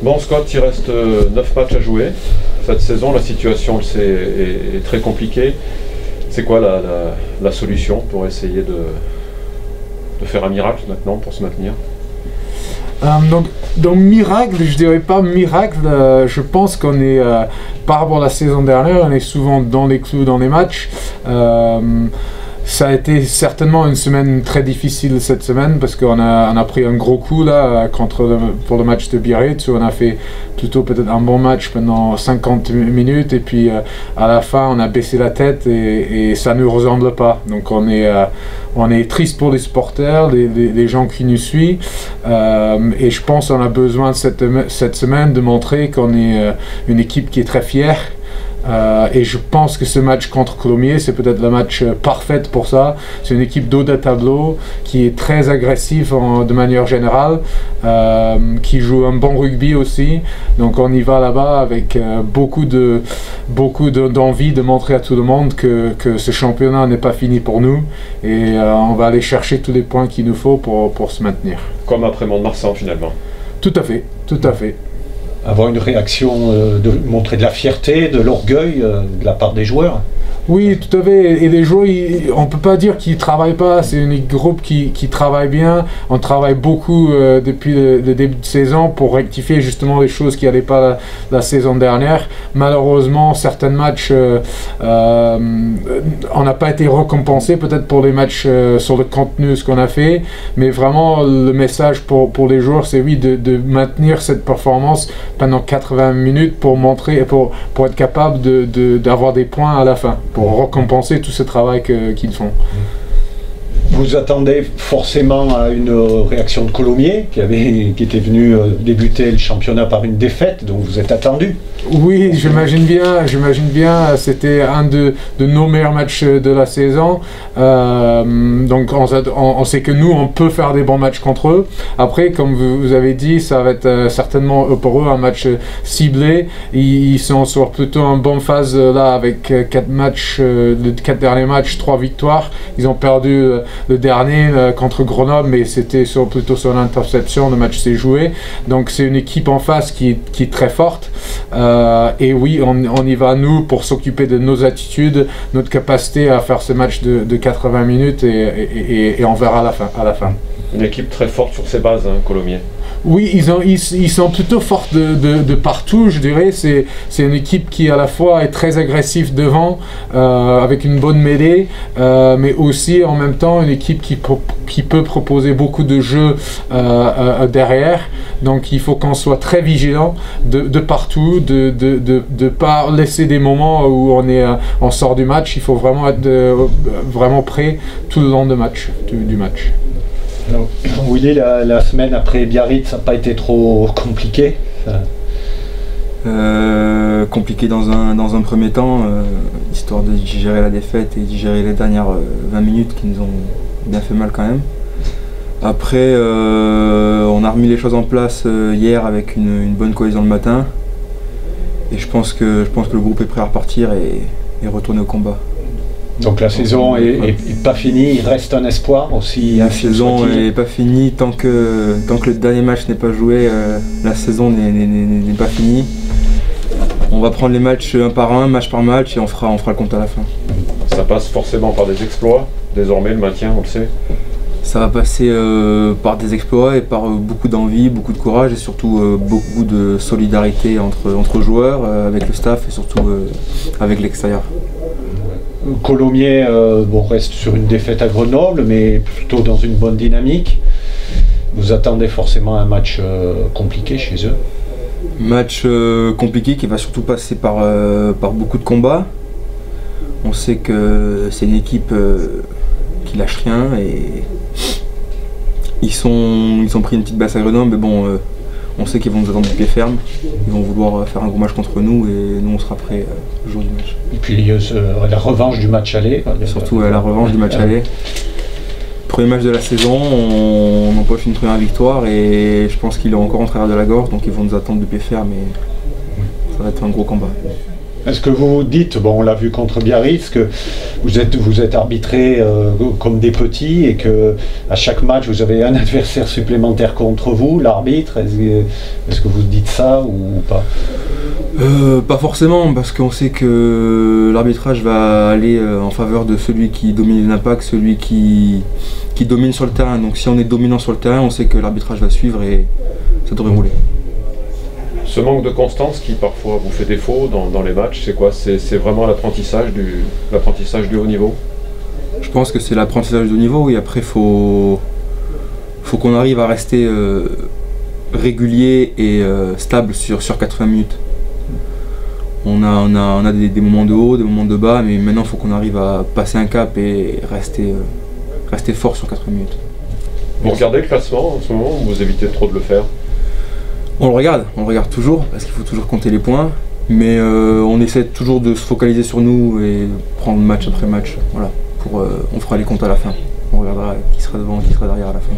Bon Scott, il reste 9 matchs à jouer. Cette saison, la situation est très compliquée. C'est quoi la solution pour essayer de faire un miracle maintenant pour se maintenir? Donc miracle, je dirais pas miracle, je pense qu'on est, par rapport à la saison dernière, on est souvent dans les clous dans les matchs. Ça a été certainement une semaine très difficile cette semaine parce qu'on a pris un gros coup là pour le match de Biarritz où on a fait plutôt peut-être un bon match pendant 50 minutes et puis à la fin on a baissé la tête et ça ne nous ressemble pas. Donc on est triste pour les supporters, les gens qui nous suivent et je pense qu'on a besoin cette semaine de montrer qu'on est une équipe qui est très fière. Et je pense que ce match contre Colomiers, c'est peut-être le match parfait pour ça. C'est une équipe d'eau de tableau qui est très agressive de manière générale, qui joue un bon rugby aussi. Donc on y va là-bas avec beaucoup d'envie de montrer à tout le monde que ce championnat n'est pas fini pour nous. Et on va aller chercher tous les points qu'il nous faut pour se maintenir. Comme après Mont-de-Marsan finalement. Tout à fait, tout à fait. Avoir une réaction, de montrer de la fierté, de l'orgueil de la part des joueurs. Oui, tout à fait. Et les joueurs, on ne peut pas dire qu'ils ne travaillent pas. C'est un groupe qui travaille bien. On travaille beaucoup depuis le début de saison pour rectifier justement les choses qui n'allaient pas la saison dernière. Malheureusement, certains matchs, on n'a pas été récompensé peut-être pour les matchs sur le contenu, ce qu'on a fait. Mais vraiment, le message pour les joueurs, c'est oui, de maintenir cette performance pendant 80 minutes pour montrer, pour être capable d'avoir des points à la fin, pour récompenser tout ce travail qu'ils font. Vous attendez forcément à une réaction de Colomiers qui était venu débuter le championnat par une défaite, donc vous êtes attendu. Oui, j'imagine bien, c'était un de nos meilleurs matchs de la saison, donc on sait que nous on peut faire des bons matchs contre eux. Après, comme vous avez dit, ça va être certainement pour eux un match ciblé. Ils sont sur plutôt une bonne phase là avec 4 derniers matchs, 3 victoires. Ils ont perdu le dernier contre Grenoble, mais c'était plutôt sur l'interception, le match s'est joué. Donc c'est une équipe en face qui est très forte. Et oui, on y va nous pour s'occuper de nos attitudes, notre capacité à faire ce match de 80 minutes et on verra à la fin. Une équipe très forte sur ses bases, hein, Colomiers. Oui, ils sont plutôt forts de partout, je dirais. C'est une équipe qui à la fois est très agressive devant, avec une bonne mêlée, mais aussi en même temps une équipe qui peut proposer beaucoup de jeux derrière. Donc il faut qu'on soit très vigilant de partout, de pas laisser des moments où on sort du match. Il faut vraiment être vraiment prêt tout le long du match. Alors, Willy, la semaine après Biarritz, ça n'a pas été trop compliqué? Compliqué dans un premier temps, histoire de digérer la défaite et digérer les dernières 20 minutes qui nous ont bien fait mal quand même. Après, on a remis les choses en place hier avec une bonne cohésion le matin. Et je pense que le groupe est prêt à repartir et retourner au combat. Donc la saison est pas finie, il reste un espoir aussi. La saison n'est pas finie, tant que le dernier match n'est pas joué, la saison n'est pas finie. On va prendre les matchs un par un, match par match, et on fera le compte à la fin. Ça passe forcément par des exploits, désormais le maintien, on le sait. Ça va passer par des exploits et par beaucoup d'envie, beaucoup de courage et surtout beaucoup de solidarité entre joueurs, avec le staff et surtout avec l'extérieur. Colomiers reste sur une défaite à Grenoble, mais plutôt dans une bonne dynamique. Vous attendez forcément un match compliqué chez eux? Match compliqué qui va surtout passer par beaucoup de combats. On sait que c'est une équipe qui lâche rien et ils ont pris une petite basse à Grenoble, mais bon, on sait qu'ils vont nous attendre du pied ferme. Ils vont vouloir faire un gros match contre nous et nous on sera prêts le jour du match. Et puis la revanche du match aller. Surtout la revanche du match aller. Premier match de la saison, on empoche une première victoire et je pense qu'il est encore en travers de la gorge, donc ils vont nous attendre de pied ferme et ça va être un gros combat. Est-ce que vous dites, bon on l'a vu contre Biarritz, que vous êtes arbitré comme des petits et que à chaque match vous avez un adversaire supplémentaire contre vous, l'arbitre, est-ce que vous dites ça ou pas? Pas forcément, parce qu'on sait que l'arbitrage va aller en faveur de celui qui domine l'impact, celui qui domine sur le terrain. Donc si on est dominant sur le terrain, on sait que l'arbitrage va suivre et ça devrait rouler. Ce manque de constance qui parfois vous fait défaut dans les matchs, c'est quoi? C'est vraiment l'apprentissage du haut niveau? Je pense que c'est l'apprentissage de haut niveau et après faut qu'on arrive à rester régulier et stable sur 80 minutes. On a des moments de haut, des moments de bas, mais maintenant il faut qu'on arrive à passer un cap et rester fort sur 80 minutes. Vous regardez le classement en ce moment ou vous évitez trop de le faire? On le regarde toujours, parce qu'il faut toujours compter les points, mais on essaie toujours de se focaliser sur nous et prendre match après match. Voilà, on fera les comptes à la fin. On regardera qui sera devant, qui sera derrière à la fin.